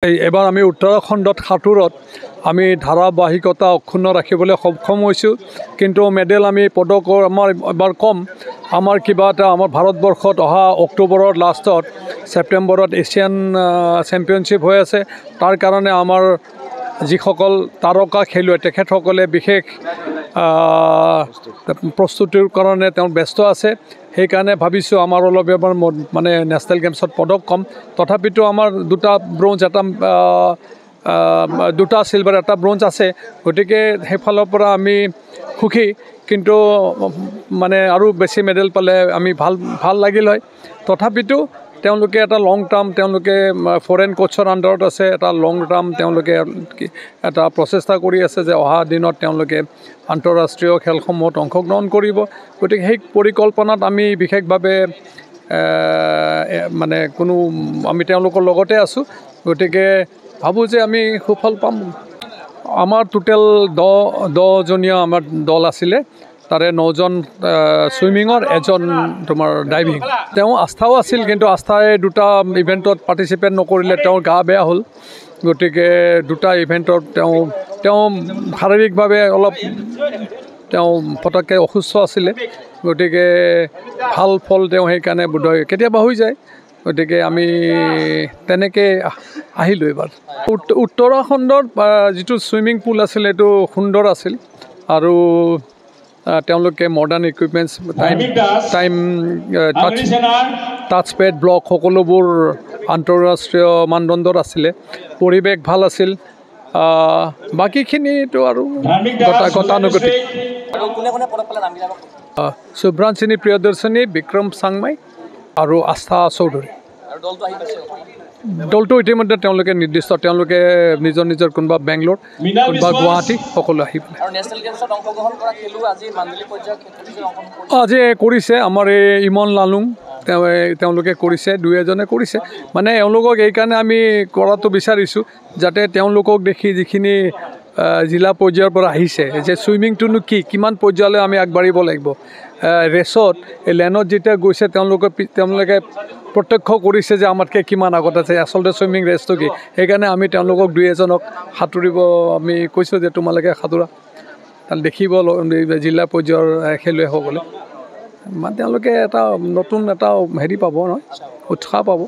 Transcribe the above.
এবাৰ আমি উত্তৰাখণ্ডত সাঁতোৰত আমি ধাৰাবাহিকতা অক্ষুণ্ণ ৰাখিবলৈ সক্ষম হৈছোঁ কিন্তু মেডেল আমি পদকৰ আমাৰ এবাৰ কম আমাৰ কিবা এটা আমাৰ ভাৰতবৰ্ষত অহা অক্টোবৰৰ লাষ্টত ছেপ্টেম্বৰত এছিয়ান চেম্পিয়নশ্বিপ হৈ আছে তাৰ কাৰণে আমাৰ যিসকল তাৰকা খেলুৱৈ তেখেতসকলে বিশেষ প্ৰস্তুতিৰ কাৰণে তেওঁ ব্যস্ত আছে সেইকাৰণে ভাবিছোঁ আমাৰ অলপ এবাৰ মানে নেশ্যনেল গেমছত পদক কম তথাপিতো আমাৰ দুটা ব্ৰঞ্জ এটা দুটা চিলভাৰ এটা ব্ৰঞ্জ আছে গতিকে সেইফালৰ পৰা আমি সুখী কিন্তু মানে আৰু বেছি মেডেল পালে আমি ভাল লাগিল হয় তথাপিতো তেওঁলোকে এটা লং টাৰ্ম তেওঁলোকে ফৰেন কোচৰ আণ্ডাৰত আছে এটা লং টাৰ্ম তেওঁলোকে এটা প্ৰচেষ্টা কৰি আছে যে অহা দিনত তেওঁলোকে আন্তঃৰাষ্ট্ৰীয় খেলসমূহত অংশগ্ৰহণ কৰিব গতিকে সেই পৰিকল্পনাত আমি বিশেষভাৱে মানে কোনো আমি তেওঁলোকৰ লগতে আছোঁ গতিকে ভাবোঁ যে আমি সুফল পাম আমাৰ টোটেল 10জনীয়া আমাৰ দল আছিলে তাৰে 9জন ছুইমিঙৰ এজন তোমাৰ ডাইভিং তেওঁ আস্থাও আছিল কিন্তু আস্থাই দুটা ইভেণ্টত পাৰ্টিচিপেট নকৰিলে তেওঁৰ গা বেয়া হ'ল গতিকে দুটা ইভেণ্টত তেওঁ শাৰীৰিকভাৱে অলপ তেওঁ পটককৈ অসুস্থ আছিলে গতিকে ভাল ফল তেওঁ সেইকাৰণে বোধহয় কেতিয়াবা হৈ যায় গতিকে আমি তেনেকৈ আহিলোঁ এবাৰ উত্তৰাখণ্ডৰ যিটো ছুইমিং পুল আছিল এইটো সুন্দৰ আছিল আৰু তেওঁলোকে modern equipments touch pad block সকলোবোৰ আন্তঃৰাষ্ট্ৰীয় মানদণ্ডৰ আছিলে পৰিৱেশ ভাল আছিল বাকীখিনিতো আৰু গতানুগতিক শুভ্ৰাঞ্চিনী প্ৰিয়দৰ্শিনী বিক্ৰম চাংমাই আৰু আস্থা চৌধুৰী দলটো ইতিমধ্যে তেওঁলোকে নিৰ্দিষ্ট তেওঁলোকে নিজৰ নিজৰ কোনোবা বেংগলোৰ কোনোবা গুৱাহাটী সকলো আহি পেলাই আজি কৰিছে আমাৰ এই ইমন লালুং তেওঁলোকে কৰিছে দুই এজনে কৰিছে মানে এওঁলোকক এইকাৰণে আমি কৰাটো বিচাৰিছোঁ যাতে তেওঁলোকক দেখি যিখিনি জিলা পৰ্যায়ৰ পৰা আহিছে যে ছুইমিংটোনো কিমান পৰ্যায়লৈ আমি আগবাঢ়িব লাগিব ৰেচত এই লেনত যেতিয়া গৈছে তেওঁলোকে প্ৰত্যক্ষ কৰিছে যে আমাতকৈ কিমান আগত আছে আচলতে ছুইমিং ৰেচটো কি সেইকাৰণে আমি তেওঁলোকক দুই এজনক সাঁতুৰিব আমি কৈছোঁ যে তোমালোকে সাঁতোৰা তাত দেখিব জিলা পৰ্যায়ৰ খেলুৱৈসকলে মানে তেওঁলোকে এটা নতুন এটা হেৰি পাব নহয় উৎসাহ পাব